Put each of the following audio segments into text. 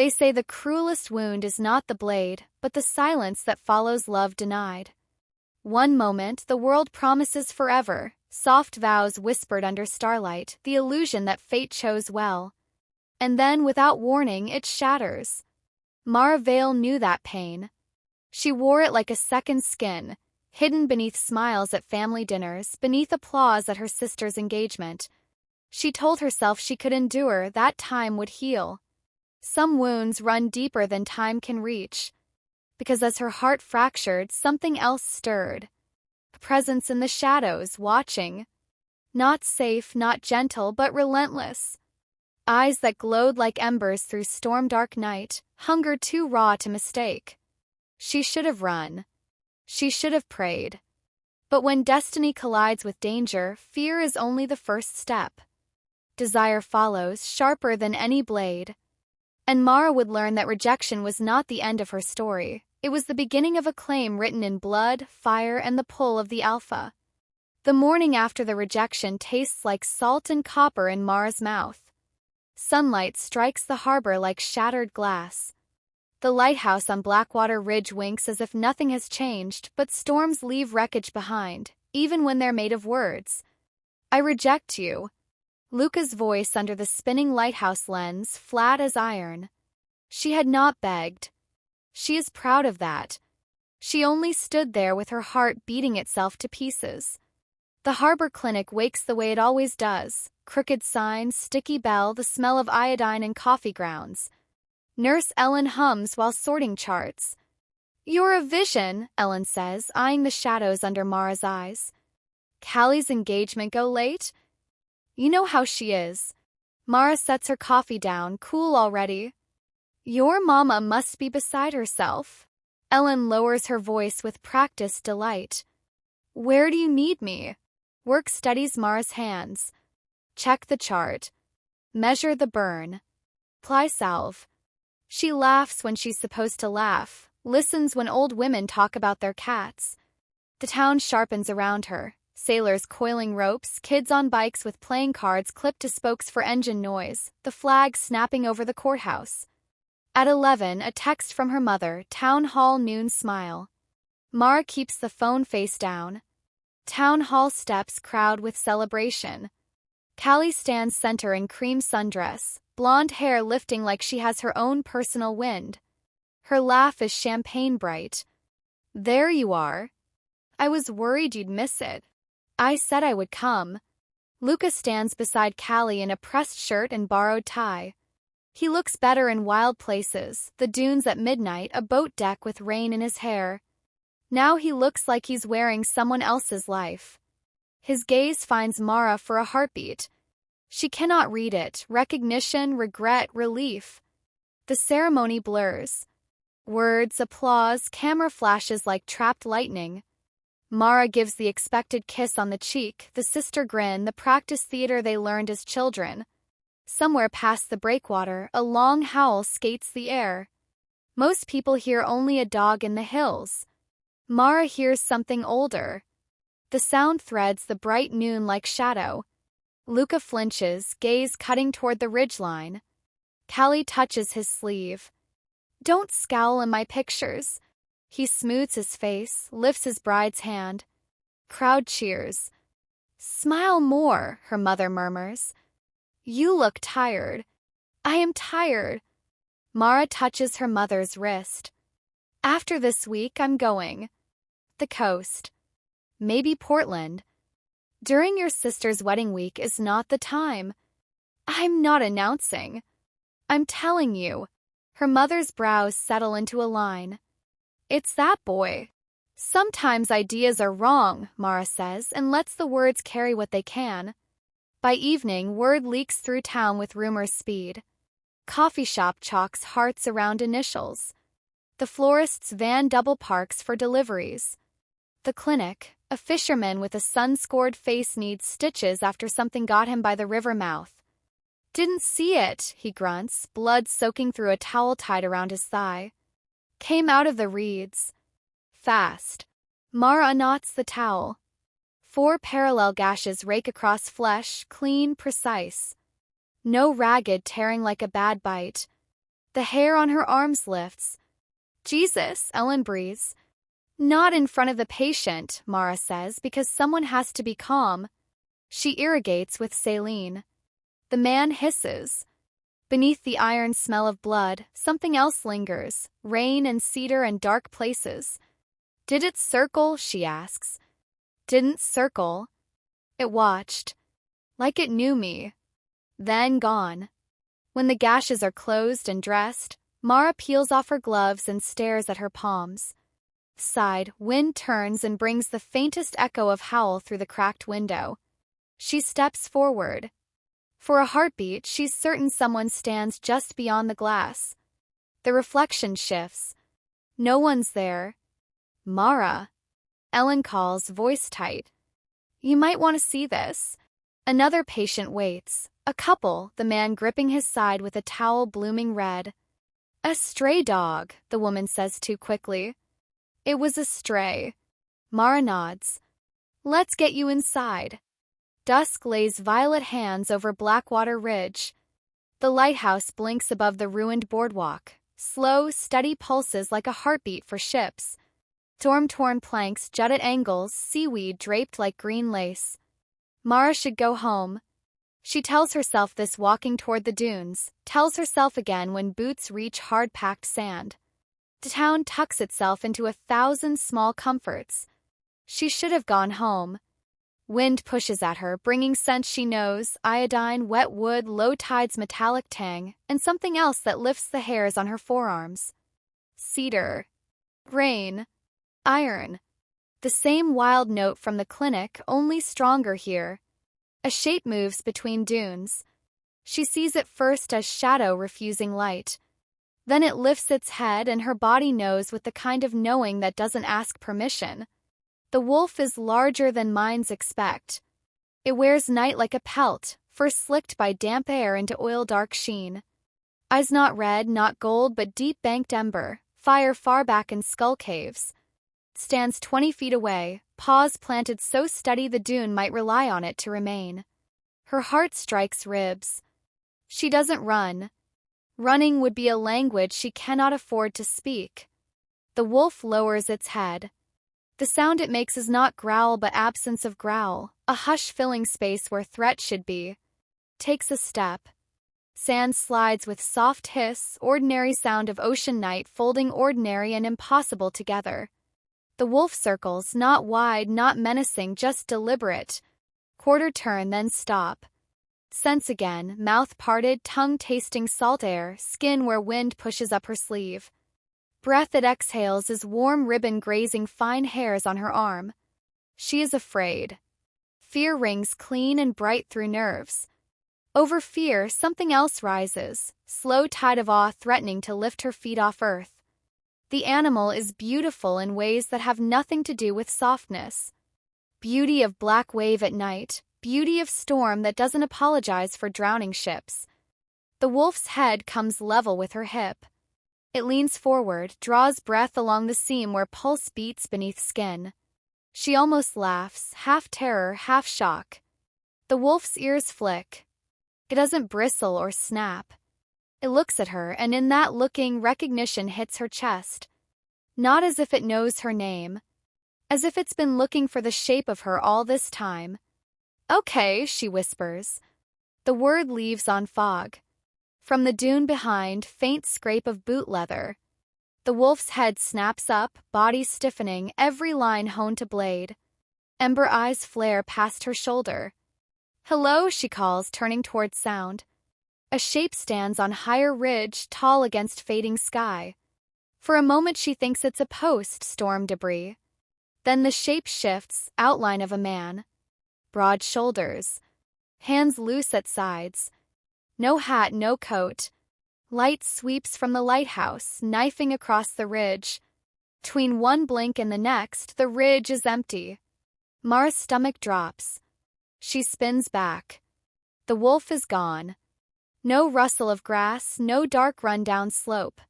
They say the cruelest wound is not the blade, but the silence that follows love denied. One moment, the world promises forever, soft vows whispered under starlight, the illusion that fate chose well. And then, without warning, it shatters. Mara Vale knew that pain. She wore it like a second skin, hidden beneath smiles at family dinners, beneath applause at her sister's engagement. She told herself she could endure, that time would heal. Some wounds run deeper than time can reach, because as her heart fractured, something else stirred. A presence in the shadows, watching. Not safe, not gentle, but relentless. Eyes that glowed like embers through storm-dark night, hunger too raw to mistake. She should have run. She should have prayed. But when destiny collides with danger, fear is only the first step. Desire follows, sharper than any blade. And Mara would learn that rejection was not the end of her story. It was the beginning of a claim written in blood, fire, and the pull of the alpha. The morning after the rejection tastes like salt and copper in Mara's mouth. Sunlight strikes the harbor like shattered glass. The lighthouse on Blackwater Ridge winks as if nothing has changed, but storms leave wreckage behind, even when they're made of words. I reject you. Luca's voice under the spinning lighthouse lens, flat as iron. She had not begged. She is proud of that. She only stood there with her heart beating itself to pieces. The harbor clinic wakes the way it always does. Crooked signs, sticky bell, the smell of iodine and coffee grounds. Nurse Ellen hums while sorting charts. You're a vision, Ellen says, eyeing the shadows under Mara's eyes. Callie's engagement go late? You know how she is. Mara sets her coffee down, cool already. Your mama must be beside herself. Ellen lowers her voice with practiced delight. Where do you need me? Work steadies Mara's hands. Check the chart. Measure the burn. Apply salve. She laughs when she's supposed to laugh, listens when old women talk about their cats. The town sharpens around her. Sailors coiling ropes, kids on bikes with playing cards clipped to spokes for engine noise, the flag snapping over the courthouse. At 11, a text from her mother, Town Hall noon smile. Mara keeps the phone face down. Town Hall steps crowd with celebration. Callie stands center in cream sundress, blonde hair lifting like she has her own personal wind. Her laugh is champagne bright. There you are. I was worried you'd miss it. I said I would come. Luca stands beside Callie in a pressed shirt and borrowed tie. He looks better in wild places, the dunes at midnight, a boat deck with rain in his hair. Now he looks like he's wearing someone else's life. His gaze finds Mara for a heartbeat. She cannot read it, recognition, regret, relief. The ceremony blurs. Words, applause, camera flashes like trapped lightning. Mara gives the expected kiss on the cheek, the sister grin, the practice theater they learned as children. Somewhere past the breakwater, a long howl skates the air. Most people hear only a dog in the hills. Mara hears something older. The sound threads the bright noon like shadow. Luca flinches, gaze cutting toward the ridgeline. Callie touches his sleeve. Don't scowl in my pictures. He smooths his face, lifts his bride's hand. Crowd cheers. Smile more, her mother murmurs. You look tired. I am tired. Mara touches her mother's wrist. After this week, I'm going. The coast. Maybe Portland. During your sister's wedding week is not the time. I'm not announcing. I'm telling you. Her mother's brows settle into a line. It's that boy. Sometimes ideas are wrong, Mara says, and lets the words carry what they can. By evening, word leaks through town with rumor's speed. Coffee shop chalks hearts around initials. The florist's van double parks for deliveries. The clinic, a fisherman with a sun-scored face needs stitches after something got him by the river mouth. Didn't see it, he grunts, blood soaking through a towel tied around his thigh. Came out of the reeds. Fast. Mara knots the towel. 4 parallel gashes rake across flesh, clean, precise. No ragged tearing like a bad bite. The hair on her arms lifts. Jesus, Ellen breathes. Not in front of the patient, Mara says, because someone has to be calm. She irrigates with saline. The man hisses. Beneath the iron smell of blood, something else lingers, rain and cedar and dark places. Did it circle? She asks. Didn't circle. It watched. Like it knew me. Then gone. When the gashes are closed and dressed, Mara peels off her gloves and stares at her palms. Side, wind turns and brings the faintest echo of howl through the cracked window. She steps forward. For a heartbeat, she's certain someone stands just beyond the glass. The reflection shifts. No one's there. Mara. Ellen calls, voice tight. You might want to see this. Another patient waits. A couple, the man gripping his side with a towel blooming red. A stray dog, the woman says too quickly. It was a stray. Mara nods. Let's get you inside. Dusk lays violet hands over Blackwater Ridge. The lighthouse blinks above the ruined boardwalk. Slow, steady pulses like a heartbeat for ships. Storm-torn planks jut at angles, seaweed draped like green lace. Mara should go home. She tells herself this walking toward the dunes, tells herself again when boots reach hard-packed sand. The town tucks itself into 1,000 small comforts. She should have gone home. Wind pushes at her, bringing scents she knows, iodine, wet wood, low tide's metallic tang, and something else that lifts the hairs on her forearms. Cedar. Rain. Iron. The same wild note from the clinic, only stronger here. A shape moves between dunes. She sees it first as shadow refusing light. Then it lifts its head and her body knows with the kind of knowing that doesn't ask permission. The wolf is larger than minds expect. It wears night like a pelt, first slicked by damp air into oil-dark sheen. Eyes not red, not gold, but deep-banked ember, fire far back in skull caves. Stands 20 feet away, paws planted so steady the dune might rely on it to remain. Her heart strikes ribs. She doesn't run. Running would be a language she cannot afford to speak. The wolf lowers its head. The sound it makes is not growl but absence of growl, a hush filling space where threat should be. Takes a step. Sand slides with soft hiss, ordinary sound of ocean night folding ordinary and impossible together. The wolf circles, not wide, not menacing, just deliberate. Quarter turn, then stop. Sense again, mouth parted, tongue tasting salt air, skin where wind pushes up her sleeve. Breath it exhales is warm ribbon grazing fine hairs on her arm. She is afraid. Fear rings clean and bright through nerves. Over fear, something else rises, slow tide of awe threatening to lift her feet off earth. The animal is beautiful in ways that have nothing to do with softness. Beauty of black wave at night, beauty of storm that doesn't apologize for drowning ships. The wolf's head comes level with her hip. It leans forward, draws breath along the seam where pulse beats beneath skin. She almost laughs, half terror, half shock. The wolf's ears flick. It doesn't bristle or snap. It looks at her, and in that looking, recognition hits her chest. Not as if it knows her name. As if it's been looking for the shape of her all this time. Okay, she whispers. The word leaves on fog. From the dune behind, faint scrape of boot leather. The wolf's head snaps up, body stiffening, every line honed to blade. Ember eyes flare past her shoulder. Hello, she calls, turning towards sound. A shape stands on higher ridge, tall against fading sky. For a moment she thinks it's a post, storm debris. Then the shape shifts, outline of a man. Broad shoulders. Hands loose at sides. No hat, no coat. Light sweeps from the lighthouse, knifing across the ridge. Between one blink and the next, the ridge is empty. Mara's stomach drops. She spins back. The wolf is gone. No rustle of grass, no dark run-down slope.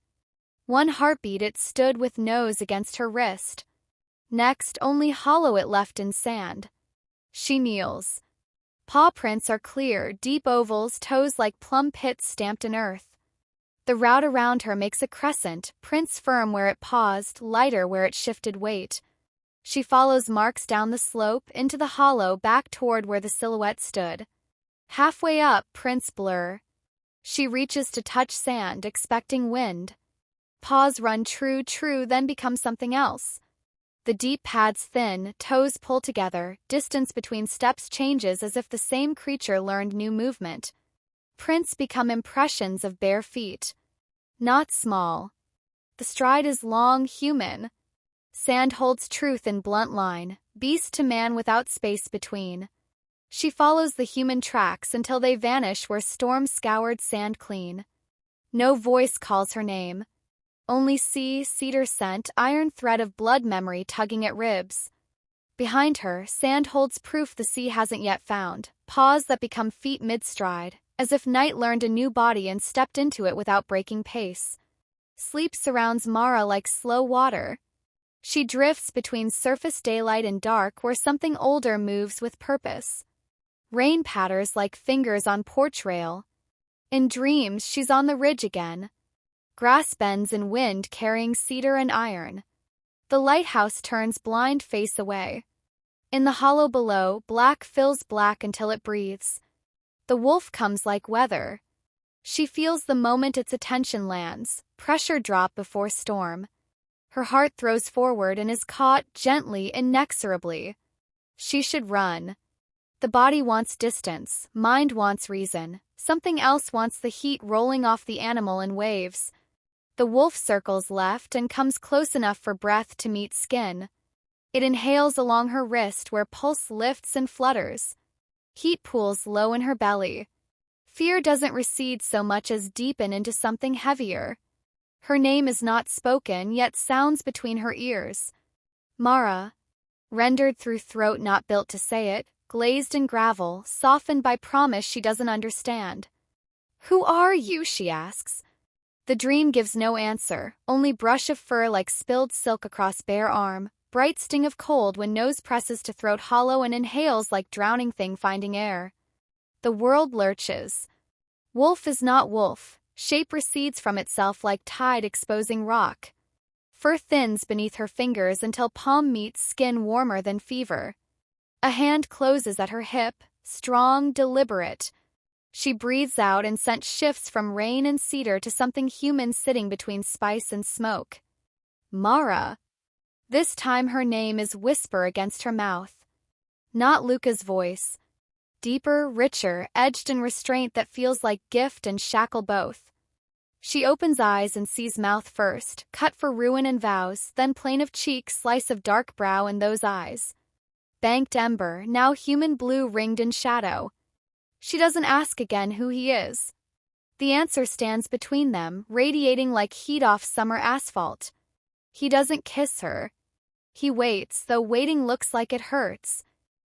One heartbeat it stood with nose against her wrist. Next, only hollow it left in sand. She kneels. Paw prints are clear, deep ovals, toes like plum pits stamped in earth. The route around her makes a crescent, prints firm where it paused, lighter where it shifted weight. She follows marks down the slope, into the hollow, back toward where the silhouette stood. Halfway up, prints blur. She reaches to touch sand, expecting wind. Paws run true, then become something else. The deep pads thin, toes pull together, distance between steps changes as if the same creature learned new movement. Prints become impressions of bare feet. Not small. The stride is long, human. Sand holds truth in blunt line, beast to man without space between. She follows the human tracks until they vanish where storm scoured sand clean. No voice calls her name. Only sea, cedar scent, iron thread of blood memory tugging at ribs. Behind her, sand holds proof the sea hasn't yet found, paws that become feet mid-stride, as if night learned a new body and stepped into it without breaking pace. Sleep surrounds Mara like slow water. She drifts between surface daylight and dark where something older moves with purpose. Rain patters like fingers on porch rail. In dreams, she's on the ridge again. Grass bends in wind carrying cedar and iron. The lighthouse turns blind face away. In the hollow below, black fills black until it breathes. The wolf comes like weather. She feels the moment its attention lands, pressure drop before storm. Her heart throws forward and is caught gently, inexorably. She should run. The body wants distance, mind wants reason, something else wants the heat rolling off the animal in waves. The wolf circles left and comes close enough for breath to meet skin. It inhales along her wrist where pulse lifts and flutters. Heat pools low in her belly. Fear doesn't recede so much as deepen into something heavier. Her name is not spoken, yet sounds between her ears. Mara. Rendered through throat not built to say it, glazed in gravel, softened by promise she doesn't understand. "Who are you?" she asks. The dream gives no answer, only brush of fur like spilled silk across bare arm, bright sting of cold when nose presses to throat hollow and inhales like drowning thing finding air. The world lurches. Wolf is not wolf. Shape recedes from itself like tide exposing rock. Fur thins beneath her fingers until palm meets skin warmer than fever. A hand closes at her hip, strong, deliberate. She breathes out and scent shifts from rain and cedar to something human sitting between spice and smoke. Mara. This time her name is whisper against her mouth. Not Luca's voice. Deeper, richer, edged in restraint that feels like gift and shackle both. She opens eyes and sees mouth first, cut for ruin and vows, then plain of cheek, slice of dark brow in those eyes. Banked ember, now human blue ringed in shadow. She doesn't ask again who he is. The answer stands between them, radiating like heat off summer asphalt. He doesn't kiss her. He waits, though waiting looks like it hurts.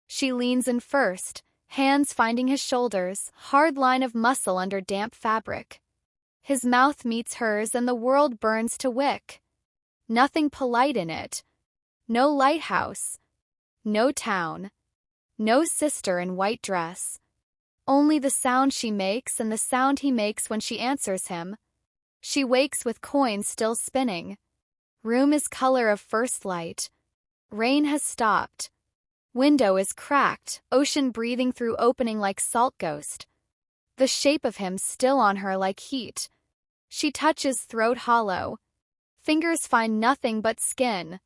She leans in first, hands finding his shoulders, hard line of muscle under damp fabric. His mouth meets hers and the world burns to wick. Nothing polite in it. No lighthouse. No town. No sister in white dress. Only the sound she makes and the sound he makes when she answers him. She wakes with coins still spinning. Room is color of first light. Rain has stopped. Window is cracked, ocean breathing through opening like salt ghost. The shape of him still on her like heat. She touches throat hollow. Fingers find nothing but skin.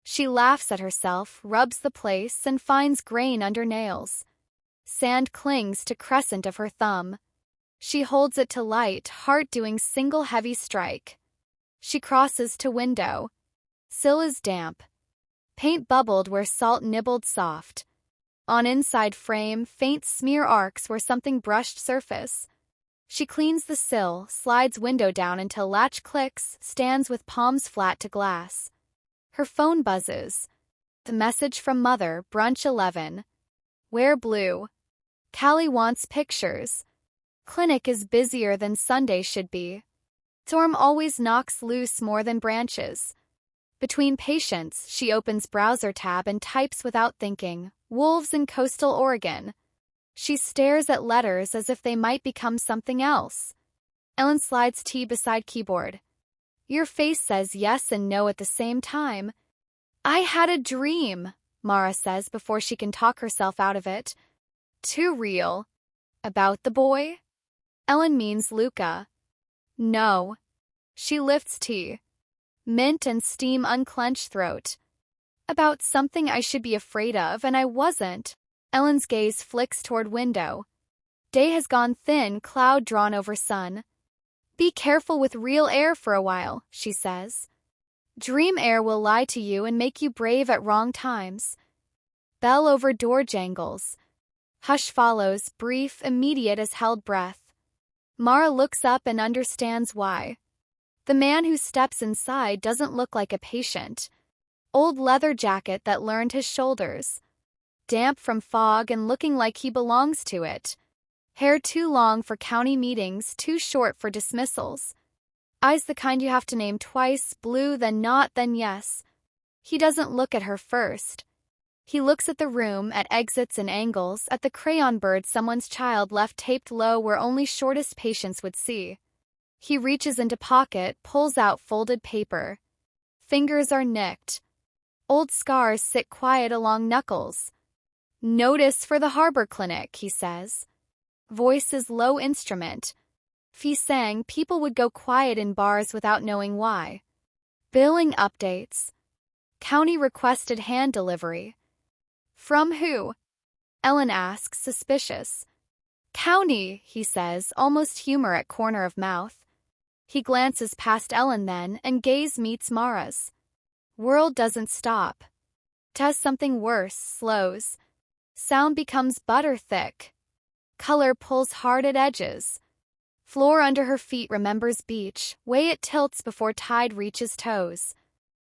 She laughs at herself, rubs the place, and finds grain under nails. Sand clings to crescent of her thumb. She holds it to light, heart doing single heavy strike. She crosses to window. Sill is damp. Paint bubbled where salt nibbled soft. On inside frame, faint smear arcs where something brushed surface. She cleans the sill, slides window down until latch clicks, stands with palms flat to glass. Her phone buzzes. The message from mother, brunch 11. Wear blue. Callie wants pictures. Clinic is busier than Sunday should be. Storm always knocks loose more than branches. Between patients, she opens browser tab and types without thinking. Wolves in coastal Oregon. She stares at letters as if they might become something else. Ellen slides tea beside keyboard. Your face says yes and no at the same time. I had a dream, Mara says before she can talk herself out of it. Too real. About the boy? Ellen means Luca. No. She lifts tea. Mint and steam unclench throat. About something I should be afraid of, and I wasn't. Ellen's gaze flicks toward window. Day has gone thin, cloud drawn over sun. Be careful with real air for a while, she says. Dream air will lie to you and make you brave at wrong times. Bell over door jangles. Hush follows, brief, immediate as held breath. Mara looks up and understands why. The man who steps inside doesn't look like a patient. Old leather jacket that learned his shoulders. Damp from fog and looking like he belongs to it. Hair too long for county meetings, too short for dismissals. Eyes the kind you have to name twice, blue, then not, then yes. He doesn't look at her first. He looks at the room, at exits and angles, at the crayon bird someone's child left taped low where only shortest patience would see. He reaches into pocket, pulls out folded paper. Fingers are nicked. Old scars sit quiet along knuckles. Notice for the harbor clinic, he says. Voice is low instrument. If he sang, people would go quiet in bars without knowing why. Billing updates. County requested hand delivery. From who? Ellen asks, suspicious. County, he says, almost humor at corner of mouth. He glances past Ellen then, and gaze meets Mara's. World doesn't stop. Does something worse, slows. Sound becomes butter thick. Color pulls hard at edges. Floor under her feet remembers beach, way it tilts before tide reaches toes.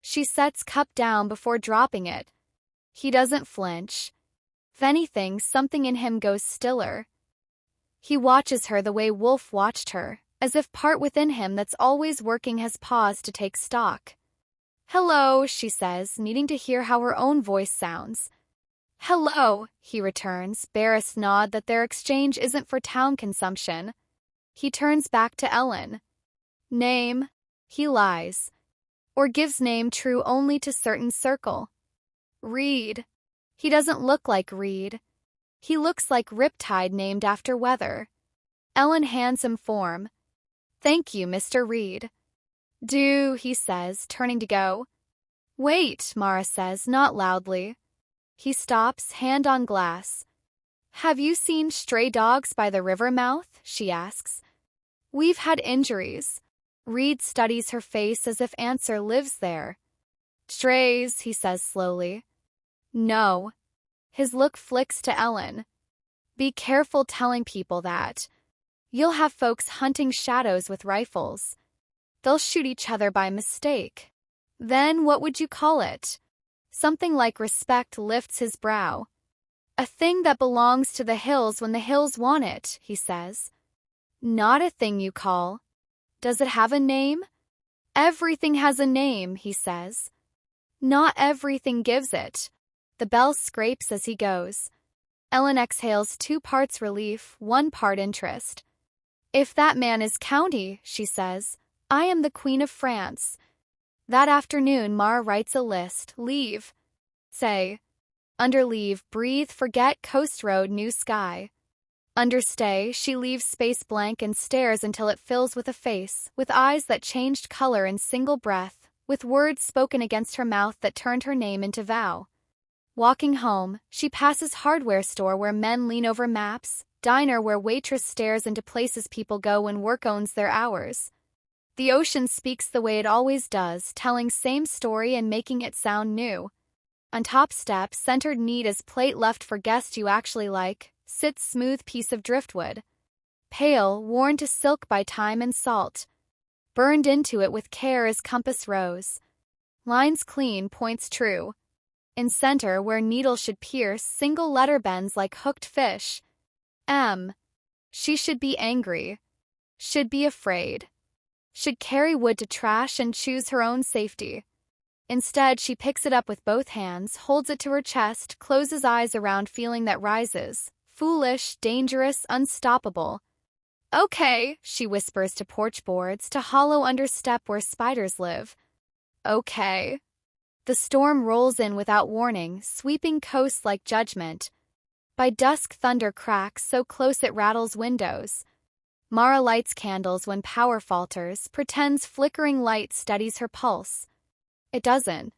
She sets cup down before dropping it. He doesn't flinch. If anything, something in him goes stiller. He watches her the way Wolf watched her, as if part within him that's always working has paused to take stock. Hello, she says, needing to hear how her own voice sounds. Hello, he returns, barest nod that their exchange isn't for town consumption. He turns back to Ellen. Name? He lies. Or gives name true only to certain circle. Reed. He doesn't look like Reed. He looks like Riptide named after weather. Ellen hands him form. Thank you, Mr. Reed. Do, he says, turning to go. Wait, Mara says, not loudly. He stops, hand on glass. Have you seen stray dogs by the river mouth? She asks. We've had injuries. Reed studies her face as if answer lives there. Strays, he says slowly. No. His look flicks to Ellen. Be careful telling people that. You'll have folks hunting shadows with rifles. They'll shoot each other by mistake. Then what would you call it? Something like respect lifts his brow. A thing that belongs to the hills when the hills want it, he says. Not a thing you call. Does it have a name? Everything has a name, he says. Not everything gives it. The bell scrapes as he goes. Ellen exhales 2 parts relief, 1 part interest. If that man is county, she says, I am the Queen of France. That afternoon, Mara writes a list. Leave. Say. Under leave, breathe, forget, coast road, new sky. Under stay, she leaves space blank and stares until it fills with a face, with eyes that changed color in single breath, with words spoken against her mouth that turned her name into vow. Walking home, she passes hardware store where men lean over maps, diner where waitress stares into places people go when work owns their hours. The ocean speaks the way it always does, telling same story and making it sound new. On top step, centered neat as plate left for guest you actually like, sits smooth piece of driftwood. Pale, worn to silk by time and salt. Burned into it with care as compass rose. Lines clean, points true. In center, where needle should pierce, single letter bends like hooked fish. M. She should be angry. Should be afraid. Should carry wood to trash and choose her own safety. Instead, she picks it up with both hands, holds it to her chest, closes eyes around feeling that rises. Foolish, dangerous, unstoppable. Okay, she whispers to porch boards, to hollow under step where spiders live. Okay. The storm rolls in without warning, sweeping coasts like judgment. By dusk thunder cracks so close it rattles windows. Mara lights candles when power falters, pretends flickering light steadies her pulse. It doesn't.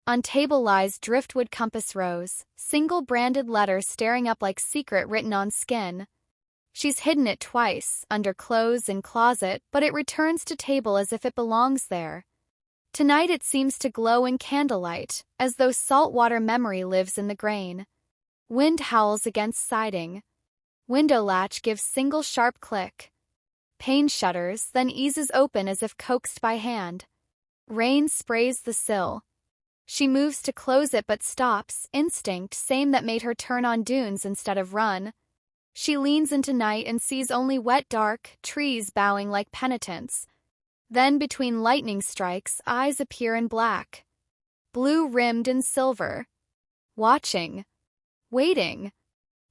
On table lies driftwood compass rose, single branded letter staring up like secret written on skin. She's hidden it twice, under clothes and closet, but it returns to table as if it belongs there. Tonight it seems to glow in candlelight, as though saltwater memory lives in the grain. Wind howls against siding. Window latch gives single sharp click. Pane shutters, then eases open as if coaxed by hand. Rain sprays the sill. She moves to close it but stops, instinct same that made her turn on dunes instead of run. She leans into night and sees only wet dark, trees bowing like penitents. Then between lightning strikes, eyes appear in black. Blue rimmed in silver. Watching. Waiting.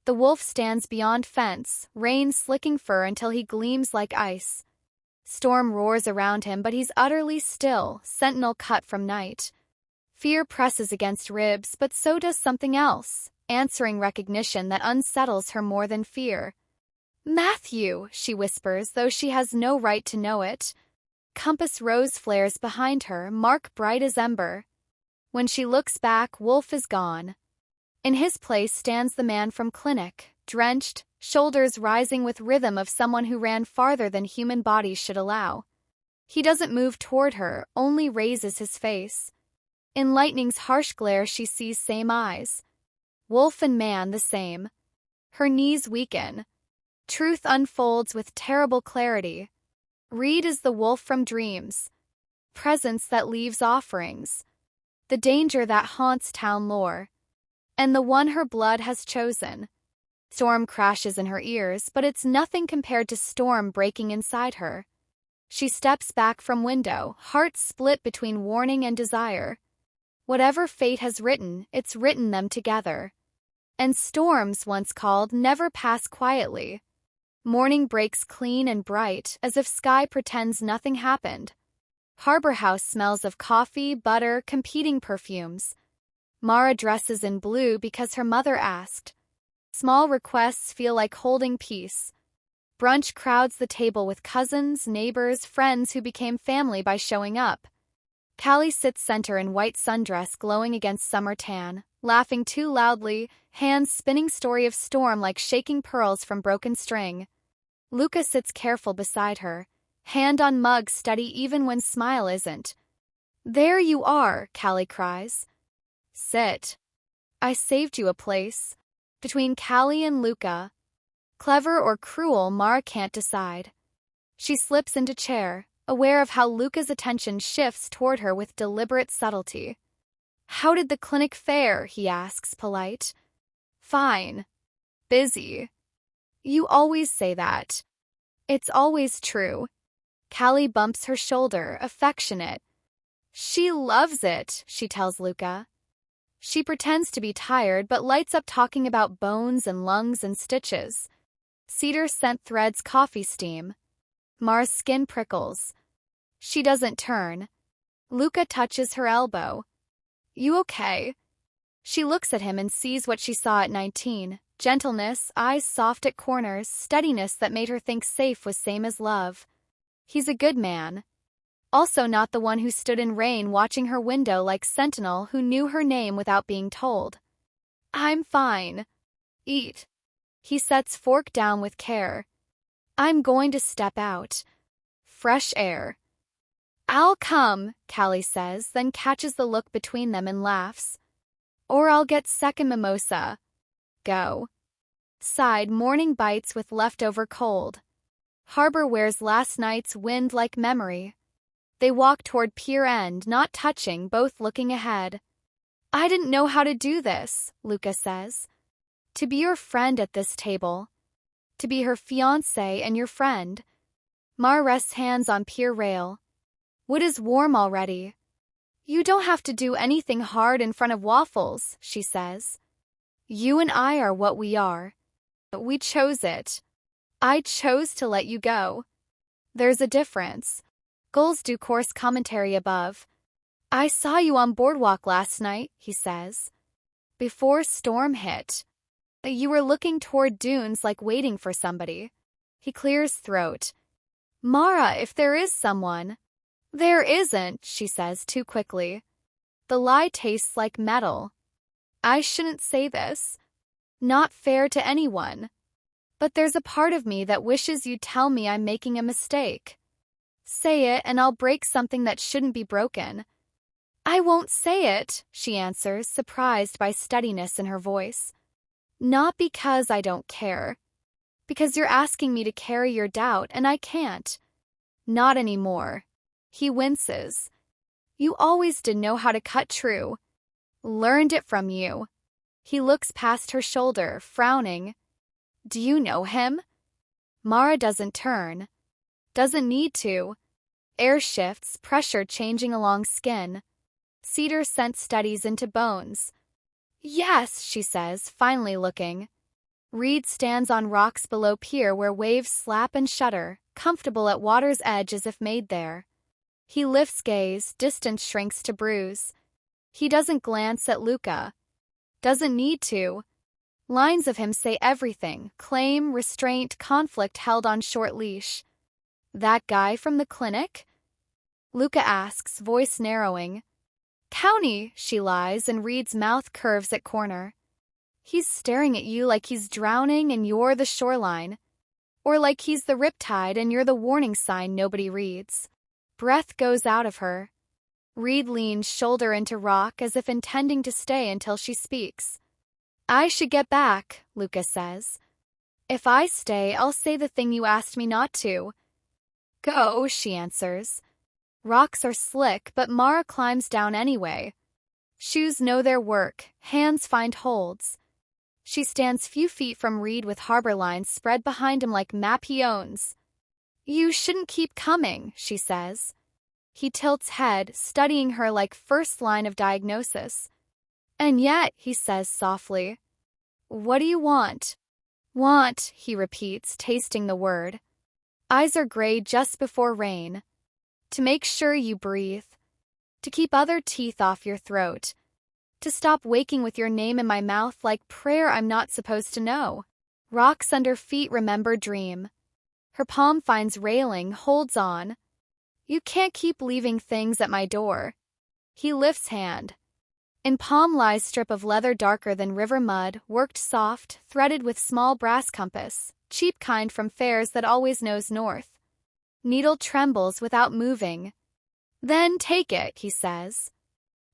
The wolf stands beyond fence, rain slicking fur until he gleams like ice. Storm roars around him but he's utterly still, sentinel cut from night. Fear presses against ribs but so does something else. Answering recognition that unsettles her more than fear. Matthew, she whispers, though she has no right to know it. Compass rose flares behind her, mark bright as ember. When she looks back, Wolf is gone. In his place stands the man from clinic, drenched, shoulders rising with rhythm of someone who ran farther than human bodies should allow. He doesn't move toward her, only raises his face. In lightning's harsh glare she sees same eyes. Wolf and man the same. Her knees weaken. Truth unfolds with terrible clarity. Reed is the wolf from dreams. Presence that leaves offerings. The danger that haunts town lore. And the one her blood has chosen. Storm crashes in her ears, but it's nothing compared to storm breaking inside her. She steps back from window, heart split between warning and desire. Whatever fate has written, it's written them together. And storms, once called, never pass quietly. Morning breaks clean and bright, as if sky pretends nothing happened. Harbor House smells of coffee, butter, competing perfumes. Mara dresses in blue because her mother asked. Small requests feel like holding peace. Brunch crowds the table with cousins, neighbors, friends who became family by showing up. Callie sits center in white sundress glowing against summer tan, laughing too loudly, hands spinning story of storm like shaking pearls from broken string. Luca sits careful beside her, hand on mug steady even when smile isn't. There you are, Callie cries. Sit. I saved you a place. Between Callie and Luca. Clever or cruel, Mara can't decide. She slips into chair, aware of how Luca's attention shifts toward her with deliberate subtlety. How did the clinic fare? He asks, polite. Fine. Busy. You always say that. It's always true. Callie bumps her shoulder, affectionate. She loves it, she tells Luca. She pretends to be tired but lights up talking about bones and lungs and stitches. Cedar scent threads coffee steam. Mara's skin prickles. She doesn't turn. Luca touches her elbow. You okay? She looks at him and sees what she saw at 19. Gentleness, eyes soft at corners, steadiness that made her think safe was same as love. He's a good man. Also not the one who stood in rain watching her window like sentinel who knew her name without being told. I'm fine. Eat. He sets fork down with care. I'm going to step out. Fresh air. I'll come, Callie says, then catches the look between them and laughs. Or I'll get second mimosa. Go. Side morning bites with leftover cold. Harbor wears last night's wind like memory. They walk toward pier end, not touching, both looking ahead. I didn't know how to do this, Luca says. To be your friend at this table. To be her fiancé and your friend. Mar rests hands on pier rail. Wood is warm already. You don't have to do anything hard in front of waffles, she says. You and I are what we are. We chose it. I chose to let you go. There's a difference. Goals do course commentary above. I saw you on boardwalk last night, he says. Before storm hit. You were looking toward dunes like waiting for somebody. He clears throat. Mara, if there is someone. There isn't, she says too quickly. The lie tastes like metal. I shouldn't say this. Not fair to anyone. But there's a part of me that wishes you'd tell me I'm making a mistake. Say it and I'll break something that shouldn't be broken. I won't say it, she answers, surprised by steadiness in her voice. Not because I don't care. Because you're asking me to carry your doubt and I can't. Not anymore. He winces. You always did know how to cut true. Learned it from you. He looks past her shoulder, frowning. Do you know him? Mara doesn't turn. Doesn't need to. Air shifts, pressure changing along skin. Cedar scent steadies into bones. Yes, she says, finally looking. Reed stands on rocks below pier where waves slap and shudder, comfortable at water's edge as if made there. He lifts gaze, distance shrinks to bruise. He doesn't glance at Luca. Doesn't need to. Lines of him say everything, claim, restraint, conflict held on short leash. That guy from the clinic? Luca asks, voice narrowing. County, she lies, and Reed's mouth curves at corner. He's staring at you like he's drowning and you're the shoreline. Or like he's the riptide and you're the warning sign nobody reads. Breath goes out of her. Reed leans shoulder into rock as if intending to stay until she speaks. I should get back, Luca says. If I stay, I'll say the thing you asked me not to. Go, she answers. Rocks are slick, but Mara climbs down anyway. Shoes know their work, hands find holds. She stands few feet from Reed with harbor lines spread behind him like map he owns. You shouldn't keep coming, she says. He tilts head, studying her like first line of diagnosis. And yet, he says softly, what do you want? Want, he repeats, tasting the word. Eyes are gray just before rain. To make sure you breathe. To keep other teeth off your throat. To stop waking with your name in my mouth like prayer I'm not supposed to know. Rocks under feet remember dream. Her palm finds railing, holds on. You can't keep leaving things at my door. He lifts hand. In palm lies strip of leather darker than river mud, worked soft, threaded with small brass compass, cheap kind from fairs that always knows north. Needle trembles without moving. Then take it, he says.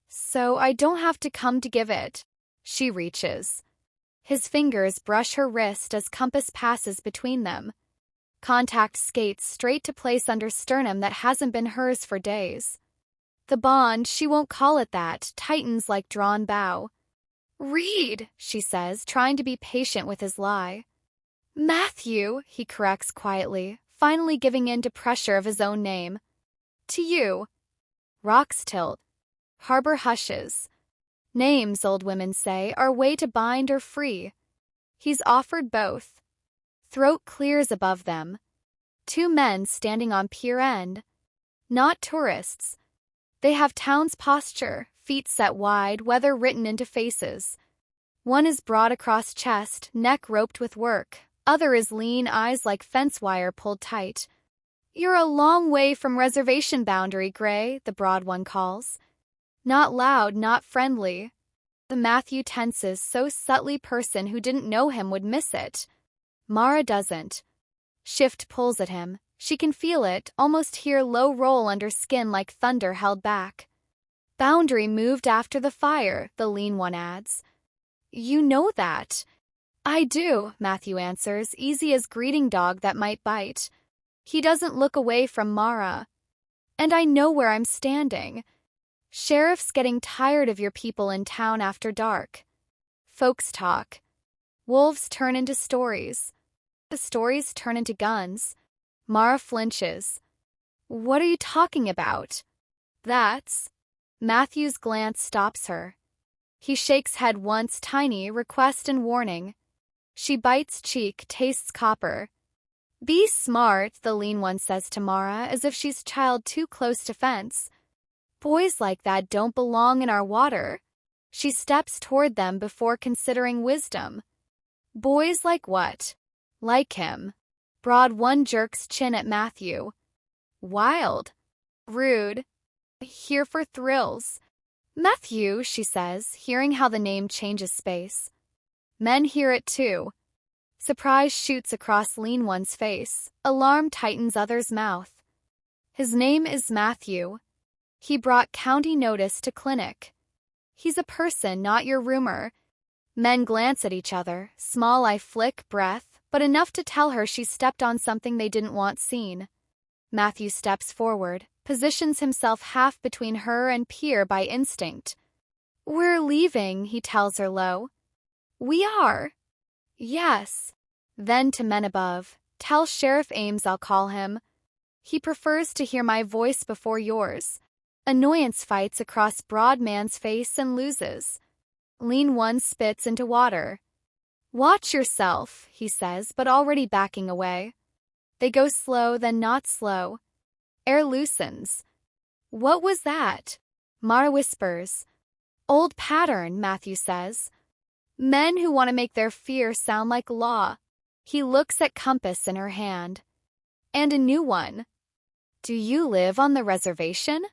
So I don't have to come to give it. She reaches. His fingers brush her wrist as compass passes between them. Contact skates straight to place under sternum that hasn't been hers for days. The bond, she won't call it that, tightens like drawn bow. Reed, she says, trying to be patient with his lie. Matthew, he corrects quietly, finally giving in to pressure of his own name. To you. Rocks tilt. Harbor hushes. Names, old women say, are way to bind or free. He's offered both. Throat clears above them. Two men standing on pier end. Not tourists. They have town's posture, feet set wide, weather written into faces. One is broad across chest, neck roped with work. Other is lean, eyes like fence wire pulled tight. You're a long way from reservation boundary, Gray, the broad one calls. Not loud, not friendly. The Matthew tenses, so subtly person who didn't know him would miss it. Mara doesn't. Shift pulls at him. She can feel it, almost hear low roll under skin like thunder held back. Boundary moved after the fire, the lean one adds. You know that. I do, Matthew answers, easy as greeting dog that might bite. He doesn't look away from Mara. And I know where I'm standing. Sheriff's getting tired of your people in town after dark. Folks talk. Wolves turn into stories. The stories turn into guns. Mara flinches. What are you talking about? That's... Matthew's glance stops her. He shakes head once, tiny, request and warning. She bites cheek, tastes copper. Be smart, the lean one says to Mara, as if she's child too close to fence. Boys like that don't belong in our water. She steps toward them before considering wisdom. Boys like what? Like him. Broad one jerks chin at Matthew. Wild. Rude. Here for thrills. Matthew, she says, hearing how the name changes space. Men hear it too. Surprise shoots across lean one's face. Alarm tightens other's mouth. His name is Matthew. He brought county notice to clinic. He's a person, not your rumor. Men glance at each other, small eye flick, breath, but enough to tell her she stepped on something they didn't want seen. Matthew steps forward, positions himself half between her and Pierre by instinct. We're leaving, he tells her low. We are. Yes. Then to men above, tell Sheriff Ames I'll call him. He prefers to hear my voice before yours. Annoyance fights across broad man's face and loses. Lean one spits into water. Watch yourself, he says, but already backing away. They go slow, then not slow. Air loosens. What was that? Mara whispers. Old pattern, Matthew says. Men who want to make their fear sound like law. He looks at compass in her hand. And a new one. Do you live on the reservation?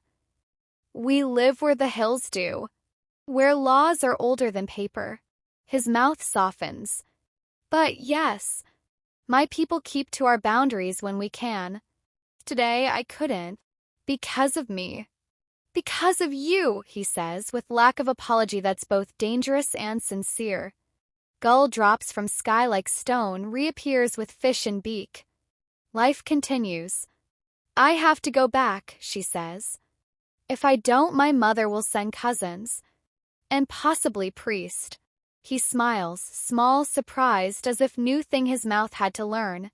We live where the hills do. Where laws are older than paper. His mouth softens. But yes, my people keep to our boundaries when we can. Today I couldn't. Because of me. Because of you, he says, with lack of apology that's both dangerous and sincere. Gull drops from sky like stone, reappears with fish and beak. Life continues. I have to go back, she says. If I don't, my mother will send cousins. And possibly priest. He smiles, small, surprised, as if new thing his mouth had to learn.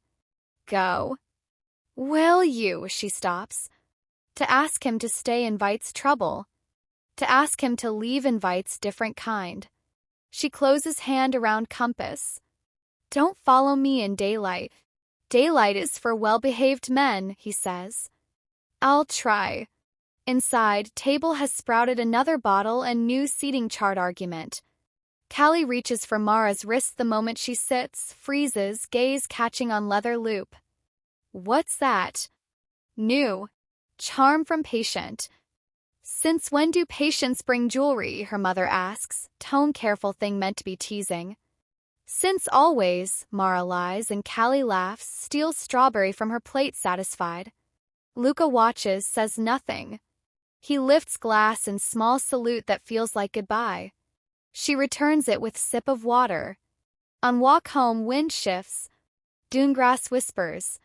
Go. Will you? She stops. To ask him to stay invites trouble. To ask him to leave invites different kind. She closes hand around compass. Don't follow me in daylight. Daylight is for well-behaved men, he says. I'll try. Inside, table has sprouted another bottle and new seating chart argument. Callie reaches for Mara's wrist the moment she sits, freezes, gaze catching on leather loop. What's that? New. Charm from patient. Since when do patients bring jewelry? Her mother asks, tone careful thing meant to be teasing. Since always, Mara lies, and Callie laughs, steals strawberry from her plate satisfied. Luca watches, says nothing. He lifts glass in small salute that feels like goodbye. She returns it with sip of water. On walk home, wind shifts. Dunegrass whispers.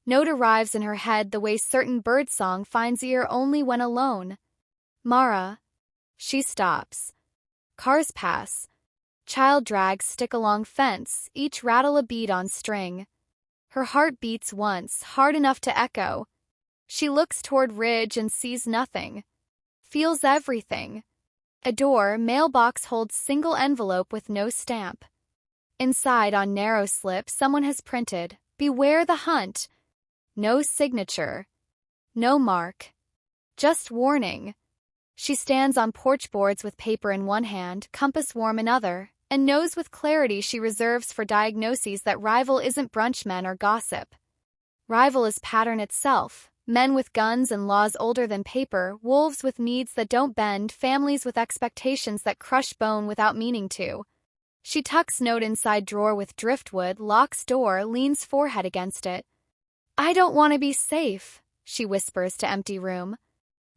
Note arrives in her head the way certain birdsong finds ear only when alone. Mara. She stops. Cars pass. Child drags stick along fence, each rattle a bead on string. Her heart beats once, hard enough to echo. She looks toward ridge and sees nothing. Feels everything. A door, mailbox holds single envelope with no stamp. Inside, on narrow slip, someone has printed, "Beware the hunt." No signature. No mark. Just warning. She stands on porch boards with paper in one hand, compass worm in other, and knows with clarity she reserves for diagnoses that rival isn't brunchmen or gossip. Rival is pattern itself. Men with guns and laws older than paper, wolves with needs that don't bend, families with expectations that crush bone without meaning to. She tucks note inside drawer with driftwood, locks door, leans forehead against it. I don't want to be safe, she whispers to empty room.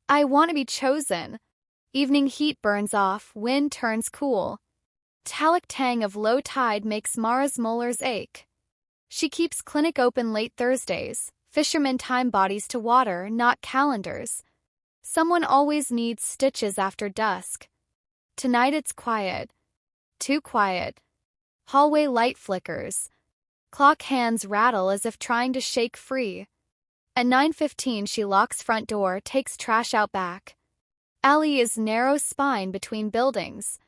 I want to be chosen. Evening heat burns off, wind turns cool. Metallic tang of low tide makes Mara's molars ache. She keeps clinic open late Thursdays. Fishermen time bodies to water, not calendars. Someone always needs stitches after dusk. Tonight it's quiet. Too quiet. Hallway light flickers. Clock hands rattle as if trying to shake free. At 9:15 she locks front door, takes trash out back. Alley is narrow spine between buildings.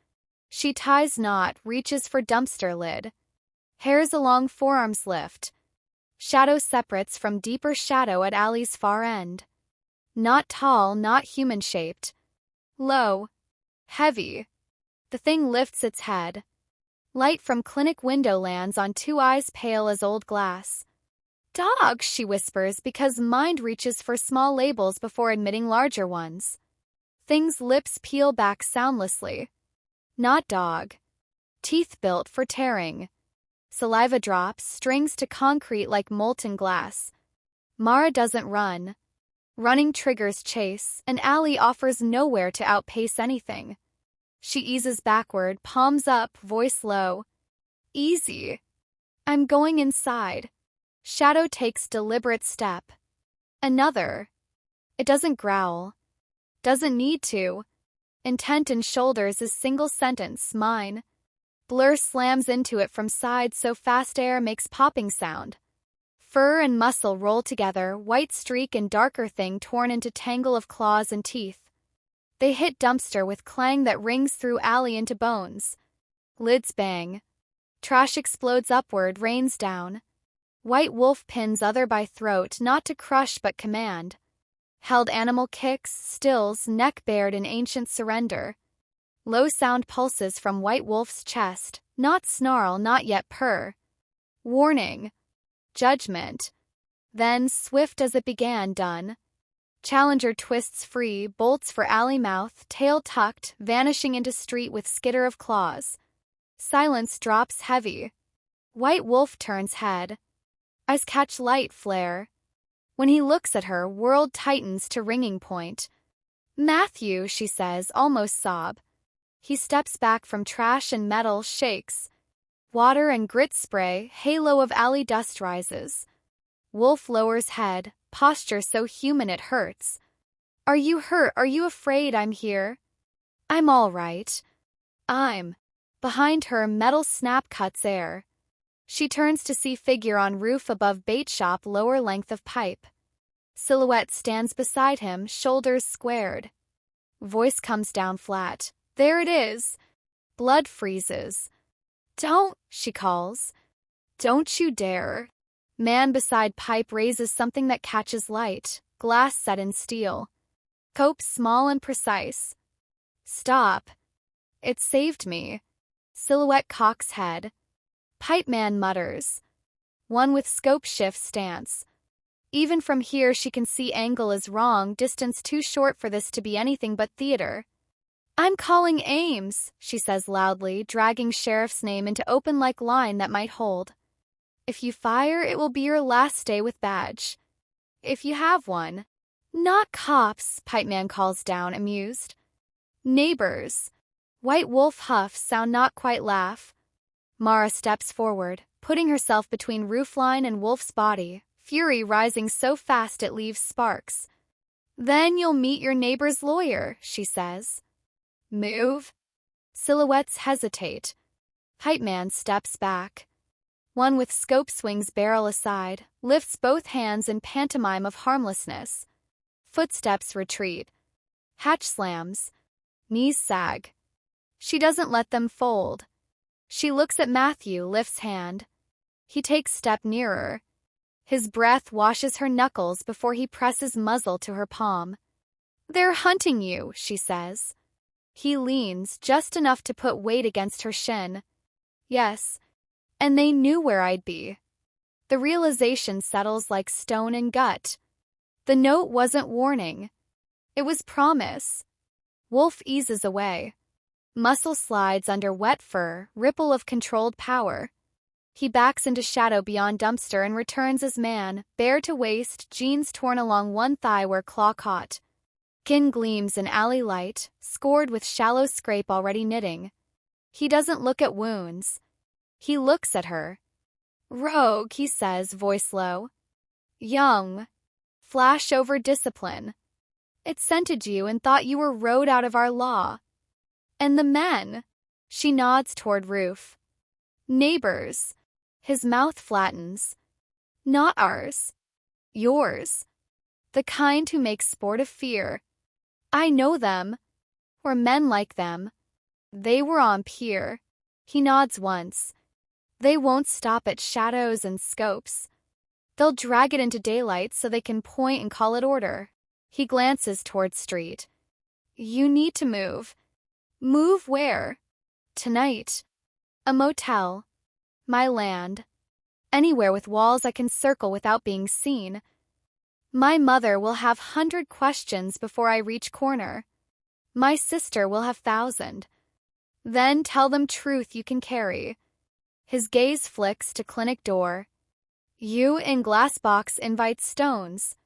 She ties knot, reaches for dumpster lid. Hairs along forearms lift. Shadow separates from deeper shadow at alley's far end. Not tall, not human-shaped. Low. Heavy. The thing lifts its head. Light from clinic window lands on two eyes pale as old glass. Dog, she whispers because mind reaches for small labels before admitting larger ones. Thing's lips peel back soundlessly. Not dog. Teeth built for tearing. Saliva drops, strings to concrete like molten glass. Mara doesn't run. Running triggers chase, and Allie offers nowhere to outpace anything. She eases backward, palms up, voice low. Easy. I'm going inside. Shadow takes deliberate step. Another. It doesn't growl. Doesn't need to. Intent in shoulders is single sentence, mine. Blur slams into it from side so fast air makes popping sound. Fur and muscle roll together, white streak and darker thing torn into tangle of claws and teeth. They hit dumpster with clang that rings through alley into bones. Lids bang. Trash explodes upward, rains down. White wolf pins other by throat, not to crush but command. Held animal kicks, stills, neck bared in ancient surrender. Low sound pulses from white wolf's chest, not snarl, not yet purr. Warning. Judgment. Then, swift as it began, done. Challenger twists free, bolts for alley mouth, tail tucked, vanishing into street with skitter of claws. Silence drops heavy. White wolf turns head. Eyes catch light flare. When he looks at her, world tightens to ringing point. Matthew, she says, almost sob. He steps back from trash and metal, shakes. Water and grit spray, halo of alley dust rises. Wolf lowers head, posture so human it hurts. Are you hurt? Are you afraid I'm here? I'm all right. I'm. Behind her, metal snap cuts air. She turns to see figure on roof above bait shop, lower length of pipe. Silhouette stands beside him, shoulders squared. Voice comes down flat. There it is. Blood freezes. Don't, she calls. Don't you dare. Man beside pipe raises something that catches light, glass set in steel. Cope small and precise. Stop. It saved me. Silhouette cocks head. Pipe man mutters. One with scope shifts stance. Even from here she can see angle is wrong, distance too short for this to be anything but theater. I'm calling Ames, she says loudly, dragging sheriff's name into open like line that might hold. If you fire, it will be your last day with badge. If you have one. Not cops, Pipe man calls down, amused. Neighbors. White wolf huffs, sound not quite laugh. Mara steps forward, putting herself between roofline and wolf's body, fury rising so fast it leaves sparks. Then you'll meet your neighbor's lawyer, she says. Move. Silhouettes hesitate. Pipe man steps back. One with scope swings barrel aside, lifts both hands in pantomime of harmlessness. Footsteps retreat. Hatch slams. Knees sag. She doesn't let them fold. She looks at Matthew, lifts hand. He takes step nearer. His breath washes her knuckles before he presses muzzle to her palm. They're hunting you, she says. He leans, just enough to put weight against her shin. Yes, and they knew where I'd be. The realization settles like stone and gut. The note wasn't warning. It was promise. Wolf eases away. Muscle slides under wet fur, ripple of controlled power. He backs into shadow beyond dumpster and returns as man, bare to waist, jeans torn along one thigh where claw caught. Skin gleams in alley light, scored with shallow scrape already knitting. He doesn't look at wounds. He looks at her. Rogue, he says, voice low. Young. Flash over discipline. It scented you and thought you were rode out of our law. And the men. She nods toward roof. Neighbors. His mouth flattens. Not ours. Yours. The kind who make sport of fear. I know them. Or men like them. They were on pier. He nods once. They won't stop at shadows and scopes. They'll drag it into daylight so they can point and call it order. He glances towards street. You need to move. Move where? Tonight. A motel. My land. Anywhere with walls I can circle without being seen. My mother will have 100 questions before I reach corner. My sister will have 1,000. Then tell them truth you can carry. His gaze flicks to clinic door. You in glass box invite stones.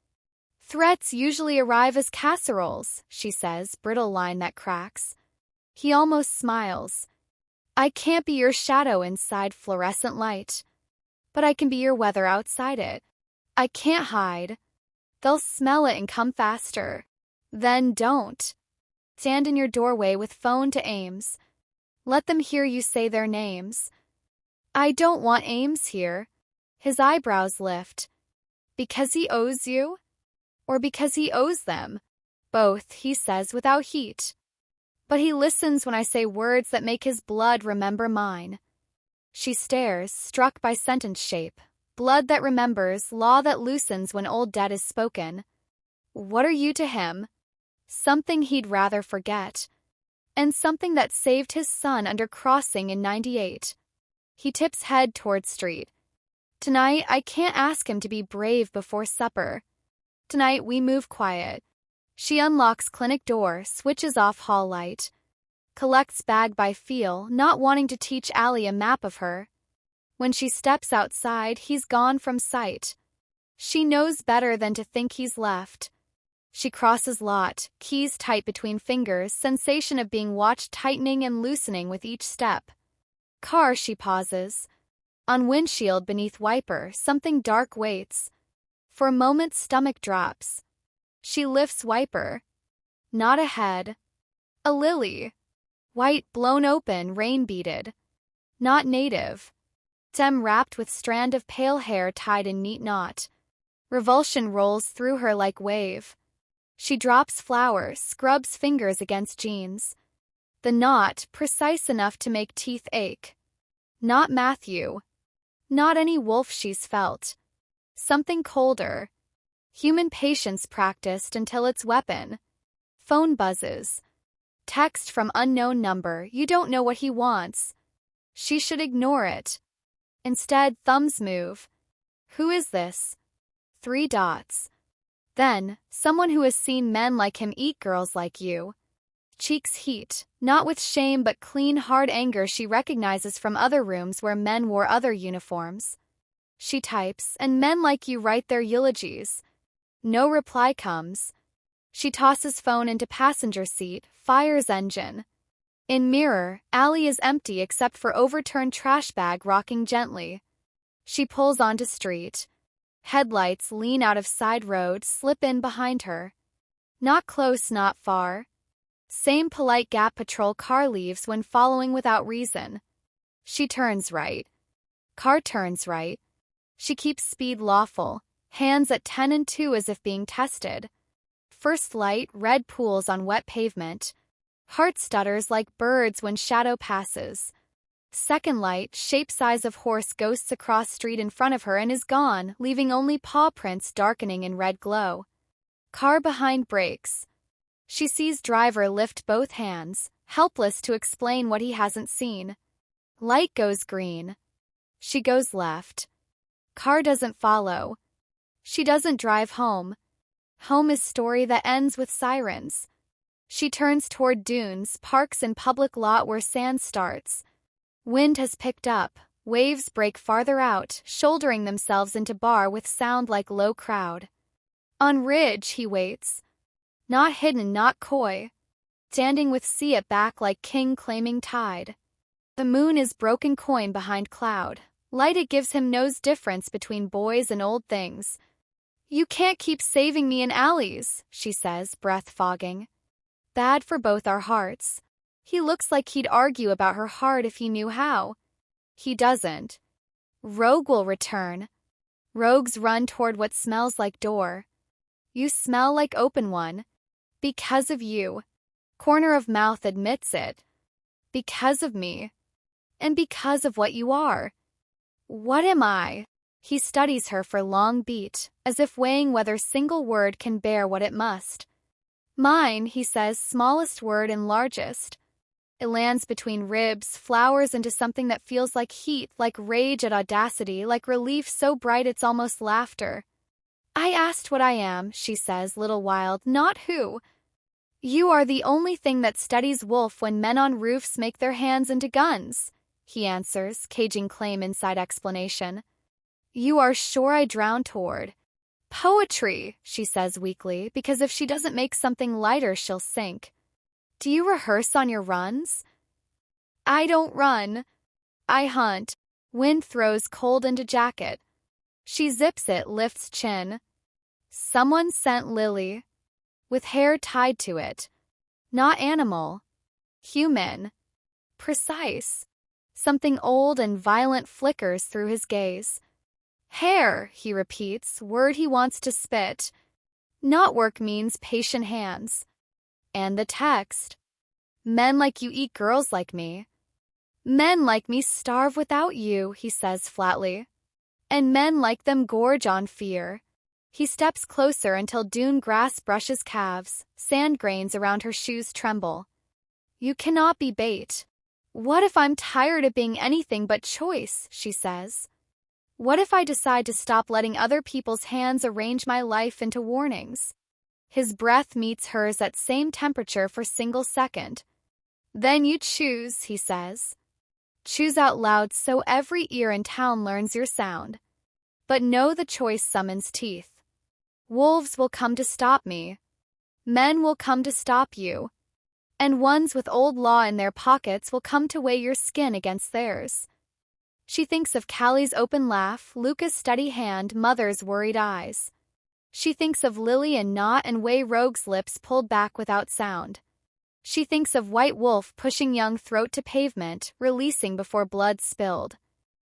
Threats usually arrive as casseroles, she says, brittle line that cracks. He almost smiles. I can't be your shadow inside fluorescent light. But I can be your weather outside it. I can't hide. They'll smell it and come faster. Then don't. Stand in your doorway with phone to Ames. Let them hear you say their names. I don't want Ames here. His eyebrows lift. Because he owes you? Or because he owes them? Both, he says without heat. But he listens when I say words that make his blood remember mine. She stares, struck by sentence shape. Blood that remembers, law that loosens when old debt is spoken. What are you to him? Something he'd rather forget. And something that saved his son under crossing in '98. He tips head towards street. Tonight, I can't ask him to be brave before supper. Tonight, we move quiet. She unlocks clinic door, switches off hall light. Collects bag by feel, not wanting to teach Allie a map of her. When she steps outside, he's gone from sight. She knows better than to think he's left. She crosses lot, keys tight between fingers, sensation of being watched tightening and loosening with each step. Car, she pauses. On windshield beneath wiper, something dark waits. For a moment, stomach drops. She lifts wiper. Not a head. A lily. White, blown open, rain-beaded. Not native. Stem wrapped with strand of pale hair tied in neat knot. Revulsion rolls through her like wave. She drops flower, scrubs fingers against jeans. The knot, precise enough to make teeth ache. Not Matthew. Not any wolf she's felt. Something colder. Human patience practiced until it's weapon. Phone buzzes. Text from unknown number, you don't know what he wants. She should ignore it. Instead, thumbs move. Who is this? 3 dots. Then, someone who has seen men like him eat girls like you. Cheeks heat, not with shame but clean hard anger she recognizes from other rooms where men wore other uniforms. She types, and men like you write their eulogies. No reply comes. She tosses phone into passenger seat, fires engine. In mirror, alley is empty except for overturned trash bag rocking gently. She pulls onto street. Headlights lean out of side road, slip in behind her. Not close, not far. Same polite Gap Patrol car leaves when following without reason. She turns right. Car turns right. She keeps speed lawful, hands at 10 and 2 as if being tested. First light, red pools on wet pavement. Heart stutters like birds when shadow passes. Second light, shape size of horse ghosts across street in front of her and is gone, leaving only paw prints darkening in red glow. Car behind brakes. She sees driver lift both hands, helpless to explain what he hasn't seen. Light goes green. She goes left. Car doesn't follow. She doesn't drive home. Home is story that ends with sirens. She turns toward dunes, parks in public lot where sand starts. Wind has picked up. Waves break farther out, shouldering themselves into bar with sound like low crowd. On ridge, he waits. Not hidden, not coy. Standing with sea at back like king claiming tide. The moon is broken coin behind cloud. Light it gives him knows difference between boys and old things. You can't keep saving me in alleys, she says, breath fogging. Bad for both our hearts. He looks like he'd argue about her heart if he knew how. He doesn't. Rogue will return. Rogues run toward what smells like door. You smell like open one. Because of you. Corner of mouth admits it. Because of me. And because of what you are. What am I? He studies her for long beat, as if weighing whether single word can bear what it must. Mine, he says, smallest word and largest. It lands between ribs, flowers into something that feels like heat, like rage at audacity, like relief so bright it's almost laughter. I asked what I am, she says, little wild, not who. You are the only thing that steadies wolf when men on roofs make their hands into guns, he answers, caging claim inside explanation. You are sure I drown toward. Poetry, she says weakly, because if she doesn't make something lighter, she'll sink. Do you rehearse on your runs? I don't run. I hunt. Wind throws cold into jacket. She zips it, lifts chin. Someone sent Lily. With hair tied to it. Not animal. Human. Precise. Something old and violent flickers through his gaze. Hair, he repeats, word he wants to spit. Not work means patient hands. And the text. Men like you eat girls like me. Men like me starve without you, he says flatly. And men like them gorge on fear. He steps closer until dune grass brushes calves, sand grains around her shoes tremble. You cannot be bait. What if I'm tired of being anything but choice, she says. What if I decide to stop letting other people's hands arrange my life into warnings? His breath meets hers at same temperature for single second. Then you choose, he says. Choose out loud so every ear in town learns your sound. But know the choice summons teeth. Wolves will come to stop me. Men will come to stop you. And ones with old law in their pockets will come to weigh your skin against theirs. She thinks of Callie's open laugh, Luca's steady hand, Mother's worried eyes. She thinks of Lily and Knot and Way Rogue's lips pulled back without sound. She thinks of White Wolf pushing young throat to pavement, releasing before blood spilled.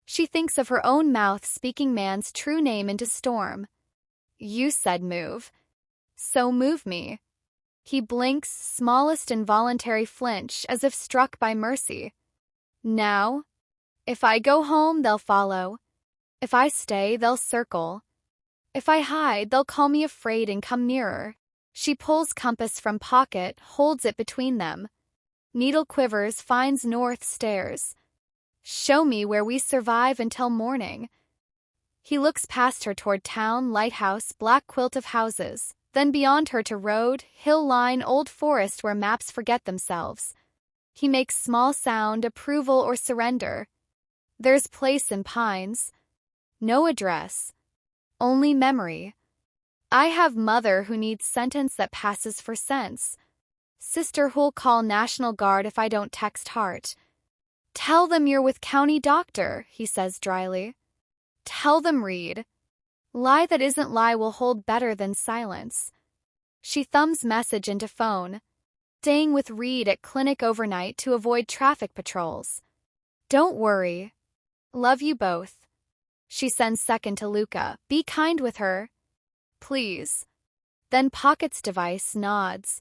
She thinks of her own mouth speaking man's true name into storm. You said move. So move me. He blinks, smallest involuntary flinch, as if struck by mercy. Now? If I go home, they'll follow. If I stay, they'll circle. If I hide, they'll call me afraid and come nearer. She pulls compass from pocket, holds it between them. Needle quivers, finds north, stares. Show me where we survive until morning. He looks past her toward town, lighthouse, black quilt of houses, then beyond her to road, hill line, old forest where maps forget themselves. He makes small sound, approval or surrender. There's place in pines. No address. Only memory. I have mother who needs sentence that passes for sense. Sister who'll call National Guard if I don't text heart. Tell them you're with county doctor, he says dryly. Tell them read. Lie that isn't lie will hold better than silence. She thumbs message into phone. Staying with Reed at clinic overnight to avoid traffic patrols. Don't worry. Love you both. She sends second to Luca. Be kind with her. Please. Then pockets device, nods.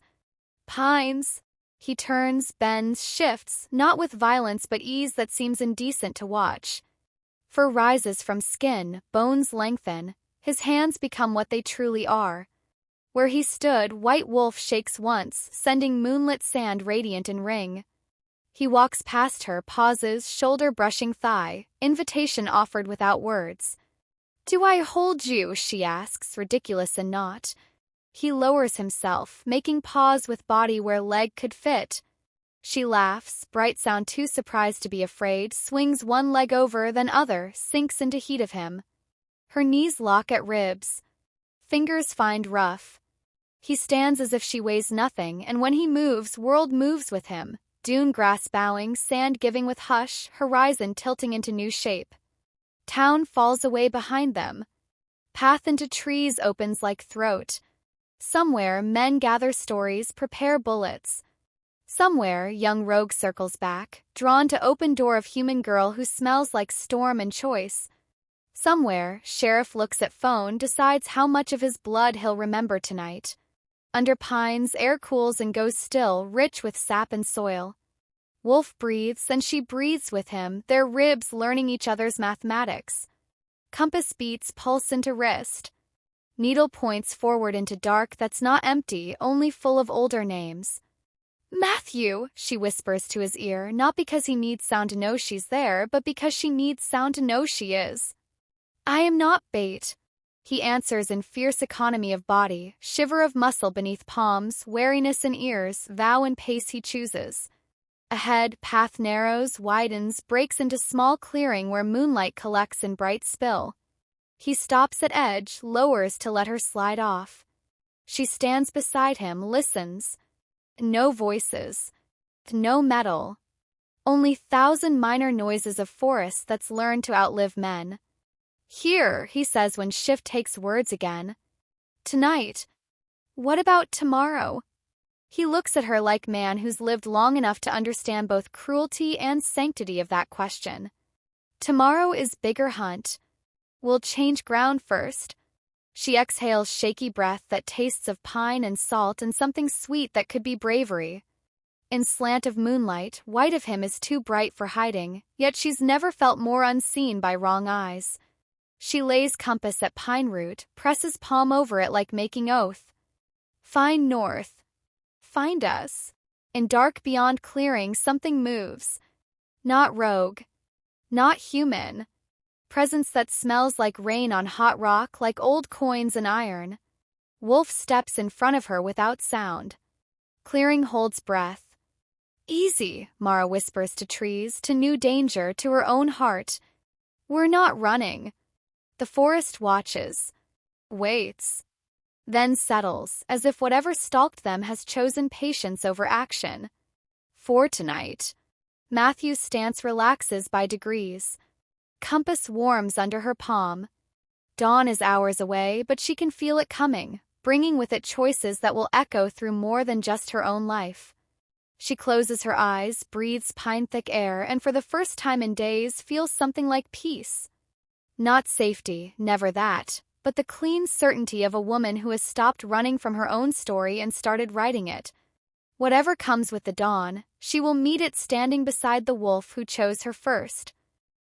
Pines. He turns, bends, shifts, not with violence but ease that seems indecent to watch. Fur rises from skin, bones lengthen, his hands become what they truly are. Where he stood, White Wolf shakes once, sending moonlit sand radiant in ring. He walks past her, pauses, shoulder brushing thigh, invitation offered without words. Do I hold you? She asks, ridiculous and not. He lowers himself, making pause with body where leg could fit. She laughs, bright sound too surprised to be afraid, swings one leg over, then other, sinks into heat of him. Her knees lock at ribs. Fingers find rough. He stands as if she weighs nothing, and when he moves, world moves with him. Dune grass bowing, sand giving with hush, horizon tilting into new shape. Town falls away behind them. Path into trees opens like throat. Somewhere, men gather stories, prepare bullets. Somewhere, young rogue circles back, drawn to open door of human girl who smells like storm and choice. Somewhere, sheriff looks at phone, decides how much of his blood he'll remember tonight. Under pines, air cools and goes still, rich with sap and soil. Wolf breathes, and she breathes with him, their ribs learning each other's mathematics. Compass beats pulse into wrist. Needle points forward into dark that's not empty, only full of older names. Matthew, she whispers to his ear, not because he needs sound to know she's there, but because she needs sound to know she is. I am not bait, he answers in fierce economy of body, shiver of muscle beneath palms, wariness in ears, vow and pace he chooses. Ahead, path narrows, widens, breaks into small clearing where moonlight collects in bright spill. He stops at edge, lowers to let her slide off. She stands beside him, listens. No voices. No metal. Only thousand minor noises of forest that's learned to outlive men. Here, he says when shift takes words again. Tonight. What about tomorrow? He looks at her like man who's lived long enough to understand both cruelty and sanctity of that question. Tomorrow is bigger hunt. We'll change ground first. She exhales shaky breath that tastes of pine and salt and something sweet that could be bravery. In slant of moonlight, white of him is too bright for hiding, yet she's never felt more unseen by wrong eyes. She lays compass at pine root, presses palm over it like making oath. Find north. Find us. In dark beyond clearing, something moves. Not rogue. Not human. Presence that smells like rain on hot rock, like old coins and iron. Wolf steps in front of her without sound. Clearing holds breath. Easy, Mara whispers to trees, to new danger, to her own heart. We're not running. The forest watches. Waits. Then settles, as if whatever stalked them has chosen patience over action. For tonight. Matthew's stance relaxes by degrees. Compass warms under her palm. Dawn is hours away, but she can feel it coming, bringing with it choices that will echo through more than just her own life. She closes her eyes, breathes pine-thick air, and for the first time in days feels something like peace. Not safety, never that, but the clean certainty of a woman who has stopped running from her own story and started writing it. Whatever comes with the dawn, she will meet it standing beside the wolf who chose her first.